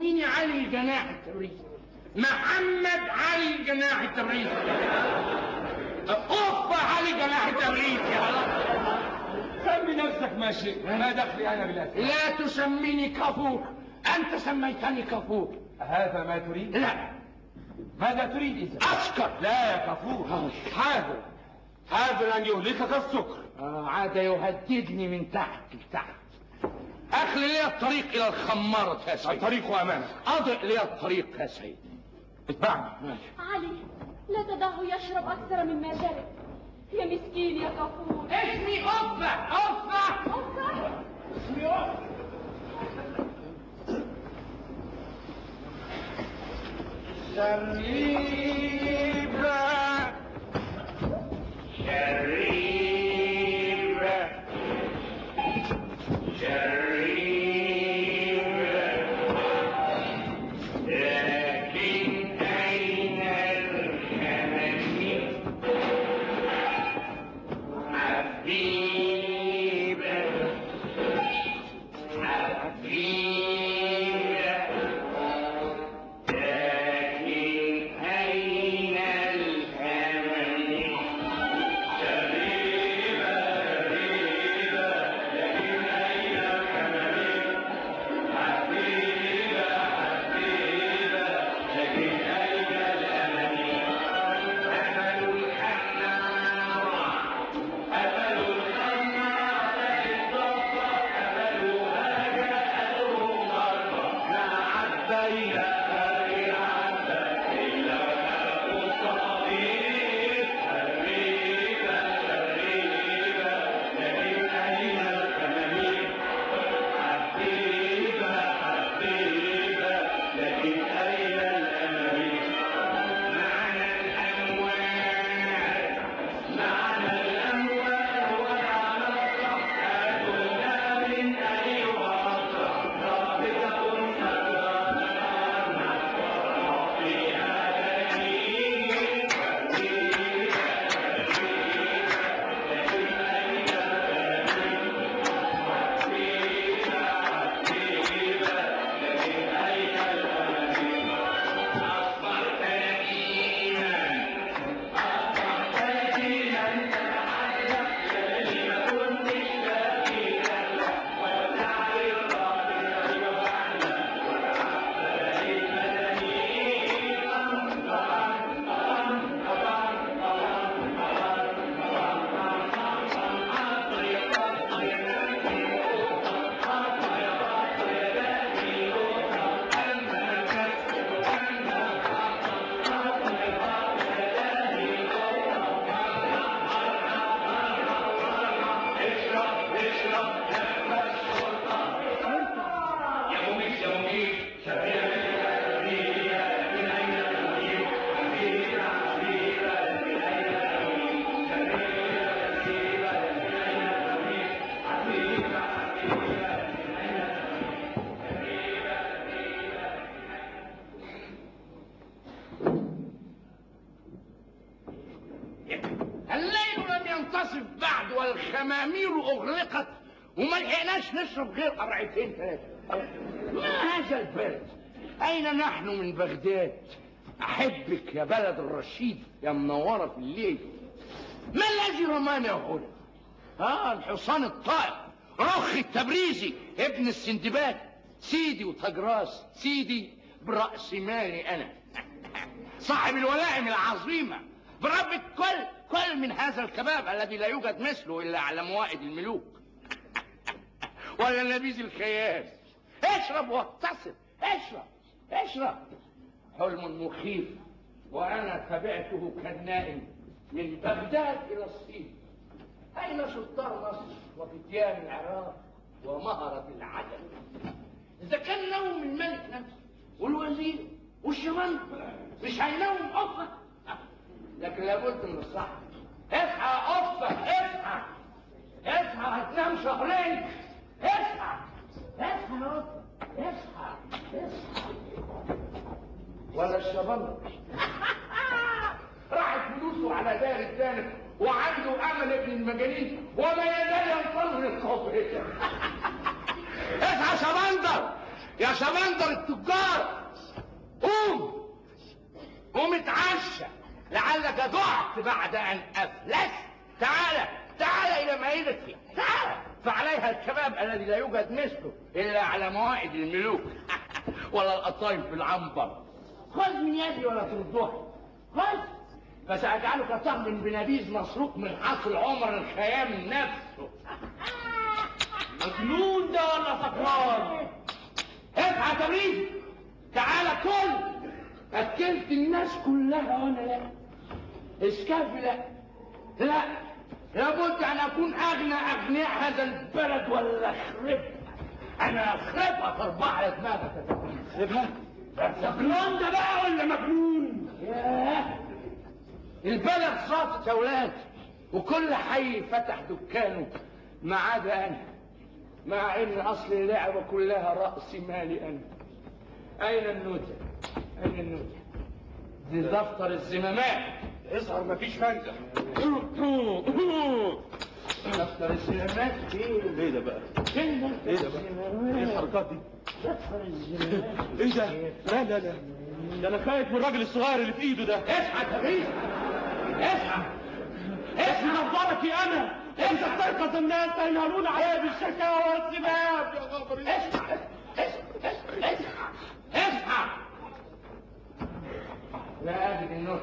مين علي جناح التبريز؟ محمد علي جناح التبريز. اوف علي جناح التبريز يا الله. سمي نفسك ما شئت، ما دخلي انا بالاسماء. لا تسميني كافور، انت سميتني كافور. هذا ما تريد؟ لا. ماذا تريد اذا؟ اسكت. لا يا كافور، حاذر ان يهلكك السكر. عاد يهددني من تحت لتحت. اخلي لي الطريق الى الخمارة يا سيد. الطريق امامك. اضئ لي الطريق يا سيد. اتبعني. علي، لا تدعه يشرب اكثر مما شرب. يا مسكين يا كفور. اسمي أفة. أفة. أفة. اسمي أفة. شريبة شريبة شريبة، لكن أين الحنين حبيبة حبيبة، لكن أين الحنين شريبة شريبة، لكن أين الحنين حبيبة حبيبة، لكن أين الأماني أمل الحنان أمل الخمار الضفة أملها جاءته مرة نعت بينها بعبة إلا أصابير حبيبة شريبة، لكن أين الأماني حبيبة حبيبة، لكن أين الأماني معنى الأموال معنى الأموال ومعنى الصحة كنا من أي وطن رابطة سكرانة وفيها دليل حبيبة حبيبة، لكن أين الأماني حبيبة حبيبة، لكن أين الأماني أصبحت يتيما أصبحت يتيما تتحدث كلمة كنتش لاقيها ودع الراضي وحنا بقيت الليل لم ينتصف بعد والخمامير أغلقت وما لحقناش نشرب غير قرعتين ثلاثة. ما هذا البلد؟ أين نحن من بغداد؟ أحبك يا بلد الرشيد يا منورة في الليل. ما الذي رمانا هنا؟ الحصان الطائر رخ التبريزي ابن السندباد سيدي وتجراس سيدي برأس مالي أنا صاحب الولائم العظيمة برب كل من هذا الكباب الذي لا يوجد مثله إلا على موائد الملوك ولا نبيذ الخيال. اشرب واغتصب اشرب. حلم مخيف وأنا تبعته كالنائم من بغداد إلى الصين. أين سلطان مصر وفتيان العراق ومهرة العجم؟ إذا كان نوم الملك نفسه والوزير والشمال مش هينوم أفة، لكن لابد من الصحة. اصحى يا أفة اصحى هتنام شهرين. اصحى يا أفة اصحى ولا الشباب راحت فلوسه على دار الثالث وعنده امل ابن المجانين وما يزال ينتظر القبر. اصحى يا شبندر يا شمندر التجار، قوم اتعشى لعلك جعت بعد ان افلست. تعال الى مائدتي، تعال. فعليها الكباب الذي لا يوجد مثله الا على موائد الملوك ولا القطايف في العنبر. خذ من يدي ولا تردها، خذ، فسأجعلك تهضم بنبيذ مسروق من حصل عمر الخيام نفسه. مجنون ده ولا سكران؟ اصحى يا تبريد، تعالى كل. اكلت الناس كلها وانا لا. اسكافي لا، لابد ان اكون اغنى اغنياء هذا البلد ولا اخربها. انا اخربها تربع على دماغك يا تبريد. اخربها؟ سكران ده بقى ولا مجنون؟ ياه، البلد صافت يا ولاد، وكل حي فتح دكانه ما عدا انا، مع ان اصل اللعبه كلها راس مالي انا. اين النوتة؟ اين النوتة؟ دي دفتر الزمامات، اظهر مفيش فايده. دفتر الزمامات ايه ده بقى؟ فين ده؟ ايه ده بقى؟ ايه الحركات دي؟ دفتر الزمامات ايه ده؟ لا لا لا، ده انا خايف من الراجل الصغير اللي في ايده ده. اصحى يا تبريد، اصحى نظرك انا، انت تستيقظ الناس فينهلون عليا بالشكاوى والسباب يا خبر. اصحى اصحى. لا ابد النور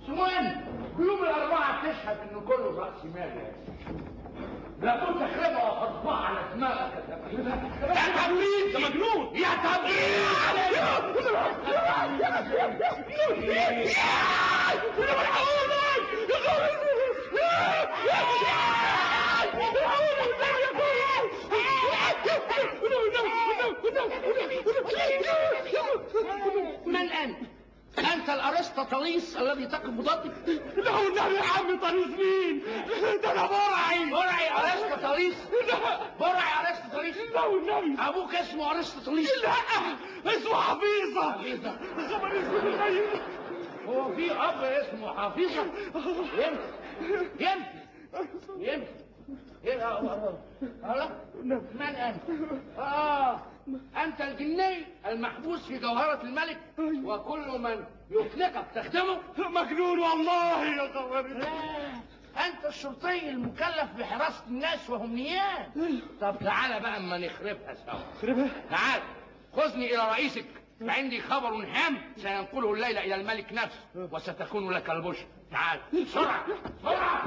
سموان، كلهم الاربعه تشهد انه كله راس مالي. لابد تخربها وتطبعها على دماغك يا تبريد. يا تبريد ده مجنون يا تبريد. من أنت؟ أنت الأرسطاطاليس الذي تقف ضدي؟ لا والنبي يا عم طريق مين؟ ده أنا برعي أرسطاطاليس؟ برعي أرسطاطاليس؟ لا والنبي أبوك اسمه أرسطاطاليس؟ لا، اسمه حفيظة. خبر اسمه غريب. هو في أب اسمه حفيظة؟ يمكن من أنت؟ أنت الجني المحبوس في جوهرة الملك، وكل من يطلقك تخدمه. مجنون والله يا خبر. لا، أنت الشرطي المكلف بحراسة الناس وهم نيام. طب تعال بقى أما نخربها سوا. خربها؟ تعال خذني إلى رئيسك، فعندي خبر هام سينقله الليلة إلى الملك نفسه، وستكون لك البشرى. تعال بسرعة بسرعة.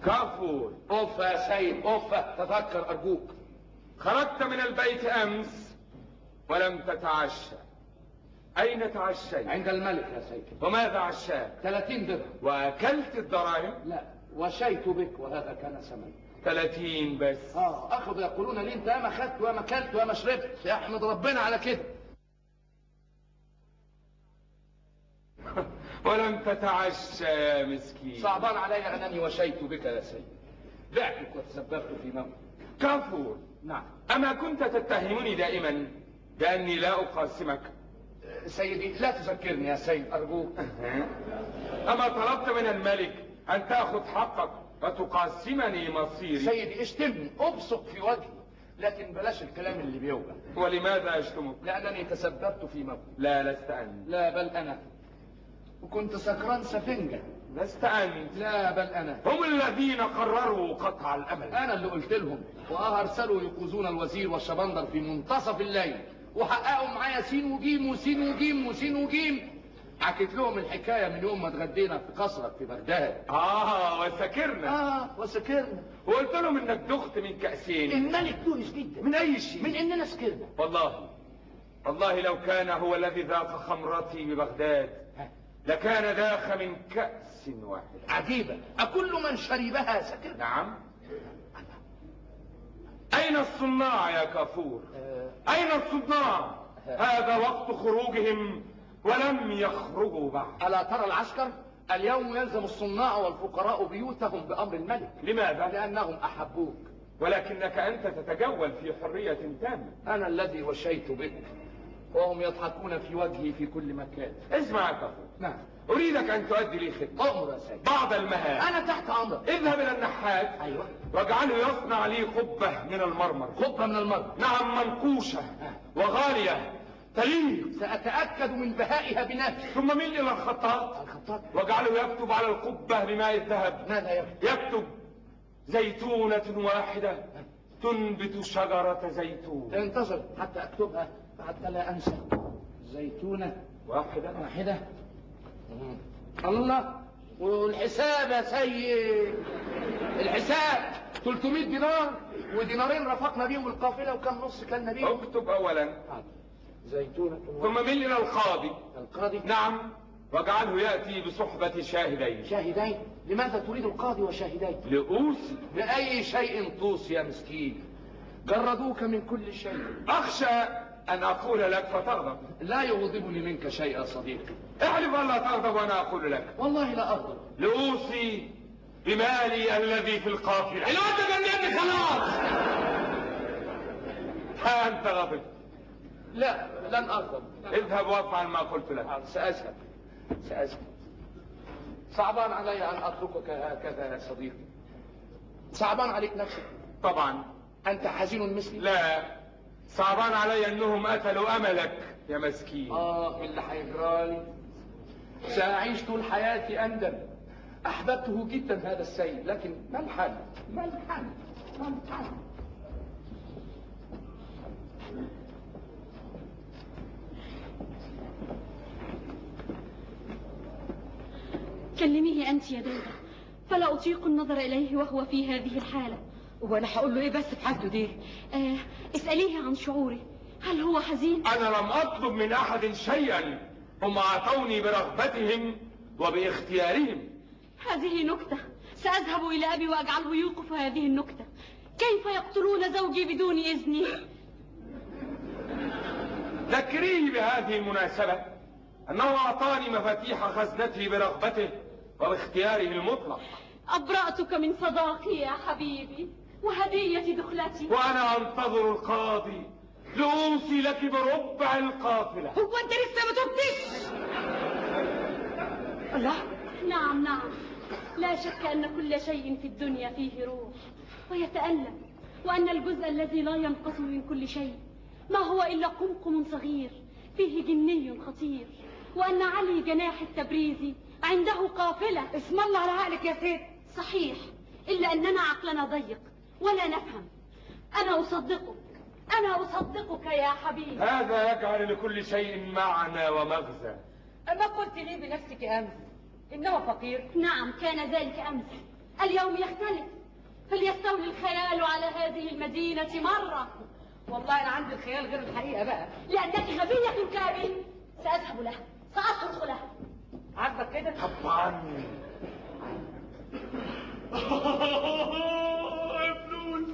كفو. أوف يا سيد، أوف، تذكر أرجوك. خرجت من البيت أمس ولم تتعشى، أين تعشيت؟ عند الملك يا سيدي. وماذا عشاك؟ 30 درهم. وأكلت الدراهم؟ لا، وشيت بك وهذا كان ثمن. 30 بس. أخذوا يقولون لي أنت ياما خدت وياما أكلت وياما شربت، احمد ربنا على كده. ولم تتعشى يا مسكين. صعبان علي أنني وشيت بك يا سيدي، بعتك وتسببت في موت. كافور. نعم. أما كنت تتهمني دائما بأني لا أقاسمك؟ سيدي لا تذكرني يا سيد أرجوك. أما طلبت من الملك أن تأخذ حقك وتقاسمني مصيري؟ سيدي اشتمني، أبصق في وجهي، لكن بلاش الكلام اللي بيوجع. ولماذا أشتمك؟ لأنني تسببت في موت. لا، لست أنت. لا، بل أنا. وكنت سكران سفنجة. لست أنت. لا، بل أنا. هم الذين قرروا قطع الأمل. أنا اللي قلت لهم، وأرسلوا يقوزون الوزير والشبندر في منتصف الليل، وحققوا معايا سين وجيم وسين وجيم وسين وجيم. حكيت لهم الحكاية من يوم ما اتغدينا في قصرك في بغداد. وسكرنا. وسكرنا. وقلت لهم انك دخت من كأسين. الملك دونس جدا. من أي شيء؟ من إننا سكرنا. والله لو كان هو الذي ذاق خمرتي ببغداد لكان ذاق من كأس واحد. عجيبة، أكل من شربها سكر؟ نعم. أين الصناع يا كافور؟ أين الصناع؟ هذا وقت خروجهم ولم يخرجوا بعد. ألا ترى العسكر؟ اليوم يلزم الصناع والفقراء بيوتهم بأمر الملك. لماذا؟ لأنهم أحبوك. ولكنك أنت تتجول في حرية تامة. أنا الذي وشيت بك، وهم يضحكون في وجهي في كل مكان. اسمع يا كافور. نعم. أريدك أن تؤدي لي خدمة. أمر يا سيدي. بعض المهام. أنا تحت أمرك. اذهب إلى النحات. أيوة. واجعله يصنع لي قبة من المرمر. قبة من المرمر؟ نعم، منقوشة وغالية تليق. سأتأكد من بهائها بنفسي. ثم مل إلى الخطاط. واجعله يكتب على القبة بماء الذهب. ماذا يكتب؟ يكتب: زيتونة واحدة تنبت شجرة زيتون. انتظر حتى أكتبها حتى لا أنسى. زيتونة واحدة. الله، والحساب يا سيد، الحساب 300 دينار، ودينارين رافقنا بيهم القافلة، وكم نص كلنا بيهم. اكتب أولا. زيتونة ثم مل إلى القاضي. القاضي؟ نعم، واجعله يأتي بصحبة شاهدين. شاهدين؟ لماذا تريد القاضي وشاهدين؟ لأوصي. بأي شيء توصي يا مسكين؟ جردوك من كل شيء. أخشى أن أقول لك فتغضب. لا يغضبني منك شيء يا صديقي. احلف ألا تغضب وأنا أقول لك. والله لا أغضب. لأوصي بمالي الذي في القافلة. الوقت جنني خلاص. ها أنت غضب. لا، لن أغضب. اذهب وافعل ما قلت لك. سأذهب. صعبان علي أن أتركك هكذا يا صديقي. صعبان عليك نفسك؟ طبعا. أنت حزين مثلي؟ لا، صعبان علي أنهم قتلوا أملك يا مسكين. اللي هيجرالي. سأعيش طول حياتي أندم. أحببته جدا هذا السيد، لكن ما الحل؟ كلميه أنت يا دودة، فلا أطيق النظر إليه وهو في هذه الحالة. وأنا هقول له إيه بس في حالته دي؟ اسأليه عن شعوره، هل هو حزين؟ أنا لم أطلب من أحد شيئا، هم أعطوني برغبتهم وباختيارهم. هذه نكتة، سأذهب إلى أبي وأجعله يوقف هذه النكتة. كيف يقتلون زوجي بدون إذني؟ ذكريه بهذه المناسبة أنه أعطاني مفاتيح خزنته برغبته وباختياره المطلق. أبرأتك من صداقي يا حبيبي وهدية دخلتي، وأنا أنتظر القاضي لأوصي لك بربع القافلة. هو أنت لسه ما تبتش؟ الله. نعم، لا شك أن كل شيء في الدنيا فيه روح ويتألم، وأن الجزء الذي لا ينقص من كل شيء ما هو إلا قمقم صغير فيه جني خطير، وأن علي جناح التبريزي عنده قافلة. اسم الله على عقلك يا سيد. صحيح، إلا أننا عقلنا ضيق ولا نفهم. أنا أصدقك يا حبيبي. هذا يجعل لكل شيء معنى ومغزى. أما قلت لي بنفسك أمس إنه فقير؟ نعم، كان ذلك أمس. اليوم يختلف، فليستولي الخيال على هذه المدينة مرة. والله أنا عندي الخيال غير الحقيقة بقى. لأنك غبية كابين. سأذهب لها، سأترك لها. عاجبك كده؟ طبعا. فلوس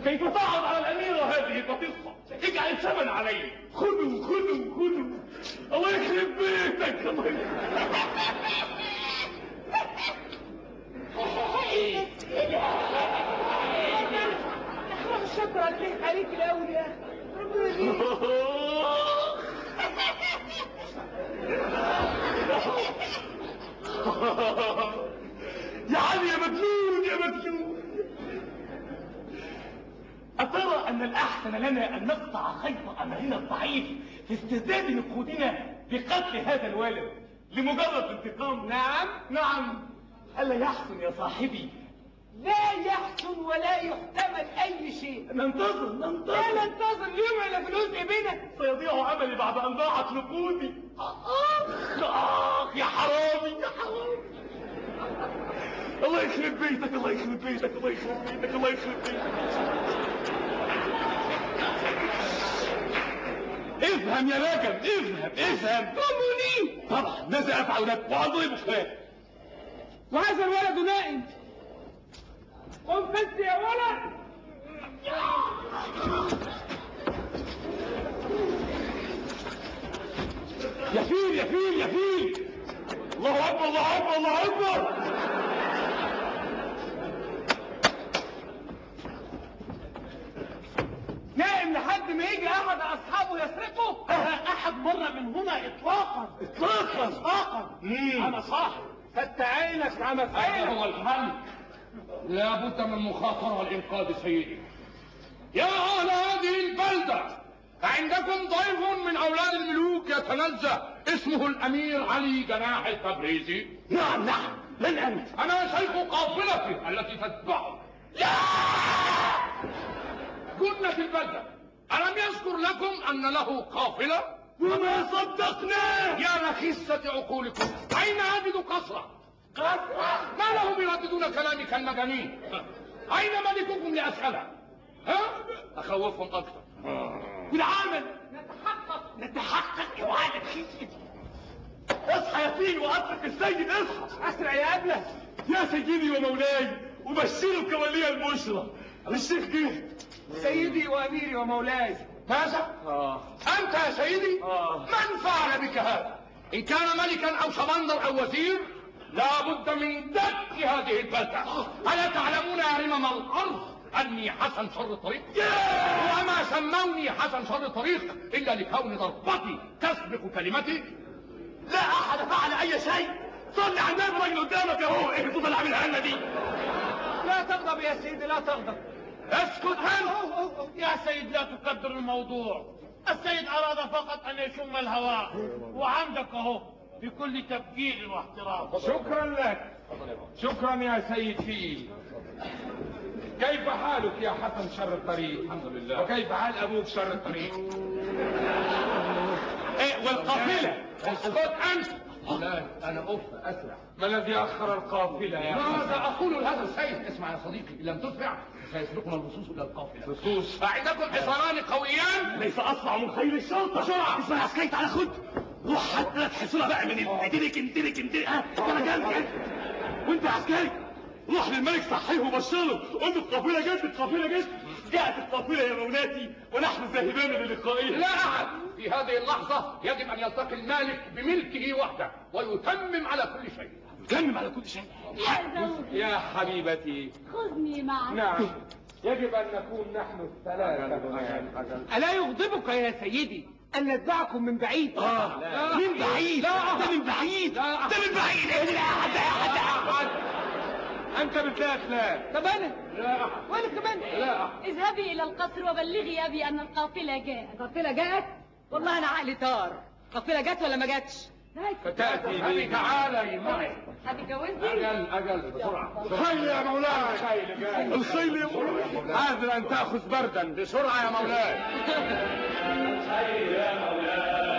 كيف تعرض على الأميرة هذه البطيخة؟ اجعل الثمن علي. خذوا خذوا خذوا. الله يخرب بيتك. الله شكرا لك عليك الاول يا يا علي يا مجنون يا مجنون. أترى أن الأحسن لنا أن نقطع خيط أملنا الضعيف في استرداد نقودنا بقتل هذا الوالد لمجرد انتقام؟ نعم نعم. ألا يحسن يا صاحبي؟ لا يحسن ولا يحتمل اي شيء. ننتظر لا ننتظر اليوم على فلوس ابنك. سيضيع أملي بعد أن ضاعت نقودي. يا حرامي يا حرامي. الله يخرب بيتك الله يخرب بيتك الله يخرب بيتك الله يخرب بيتك. افهم يا راجل افهم. تؤمني؟ طبعا ماذا أفعل لك وأضربك لك. وهذا الولد نائم. قم بس يا ولد. يا فيل يا فيل يا فيل. الله أكبر الله أكبر الله أكبر. نائم لحد ما يجي احد اصحابه يسرقه. أحد مر من هنا إطلاقا إطلاقا. أنا صاحب. فتح عينك على هذا عينك. هو الحل. لا بد من المخاطرة والإنقاذ سيدي. يا أهل هذه البلدة، عندكم ضيف من أولاد الملوك يتنزه اسمه الأمير علي جناح التبريزي. نعم من أنت؟ أنا شيخ قافلته التي تتبعه. لا. كنا في البلدة، ألم يذكر لكم أن له قافلة؟ وما صدقناه. يا نخسة عقولكم، أين أجد قصرا؟ ما لهم يرددون كلامي كالمجانين؟ أين ملككم لأسأله؟ ها؟ أخوفهم أكثر. والعمل نتحقق وعدك خيشتي. اصحى يا فيل وأترك السيد اصحى. اسرع يا ابله. يا سيدي ومولاي وبشرك ولي البشرى. الشيخ جه. سيدي واميري ومولاي. ماذا؟ أنت يا سيدي؟ من فعل بك هذا؟ إن كان ملكا أو شمندر أو وزير لا بد من دك هذه البلدة. ألا تعلمون يا رمم الأرض أني حسن شر الطريق؟ وما سموني حسن شر الطريق إلا لكون ضربتي تسبق كلمتي. لا أحد فعل أي شيء. صلي على النبي راجل قدامك اهو. ايه تفضل عامل هنا دي؟ لا تغضب يا سيدي لا تغضب. اسكت أنت. يا سيد لا تكبر الموضوع. السيد أراد فقط أن يشم الهواء وعندك اهو بكل تبجيل واحترام. شكرا لك. شكرا يا سيد فيل. كيف حالك يا حسن شر الطريق؟ الحمد لله. وكيف حال أبوك شر الطريق؟ والقافلة. اسكت أنت. لا أنا أسرع. ما الذي أخر القافلة يا ماذا حسن؟ أقول لهذا السيد؟ اسمع يا صديقي، إن لم تسرع سيسبقنا اللصوص إلى القافلة. لصوص؟ فعندكم حصانان قويان؟ ليس أسرع من خيل الشرطة. بسرعة. اسمع عسكري تعالى خد. روح حتى لا تحصلها بقى من انتلك أنا جنبك. وأنت يا عسكري روح للملك صحيه وبشره. قل القافلة جت القافلة جت. جاءت القافلة يا مولاتي ونحن ذاهبان للقائها. لا أحد في هذه اللحظة يجب أن يلتقي المالك بملكه وحده ويتمم على كل شيء. يتمم على كل شيء. يا زوجي يا حبيبتي. خذني معك. نعم يجب أن نكون نحن الثلاثة. الا يغضبك يا سيدي ان نتبعكم من بعيد؟ من بعيد. ده من بعيد. ده من بعيد. لا أحد. أنت بتلاقي لا. طب انا لا أحد. وانا كمان. لا أحد. اذهبي إلى القصر وبلغي أبي أن القافلة جاءت. القافله جاءت؟ والله انا عقلي طار. القافله جت ولا ما جاتش؟ فتأتي أبي بي. تعالي معي. هتتجوزني؟ أجل بسرعة. الخيل يا مولاي. الخيل يا مولاي. عاذر أن تأخذ بردا. بسرعة يا مولاي. الخيل يا مولاي.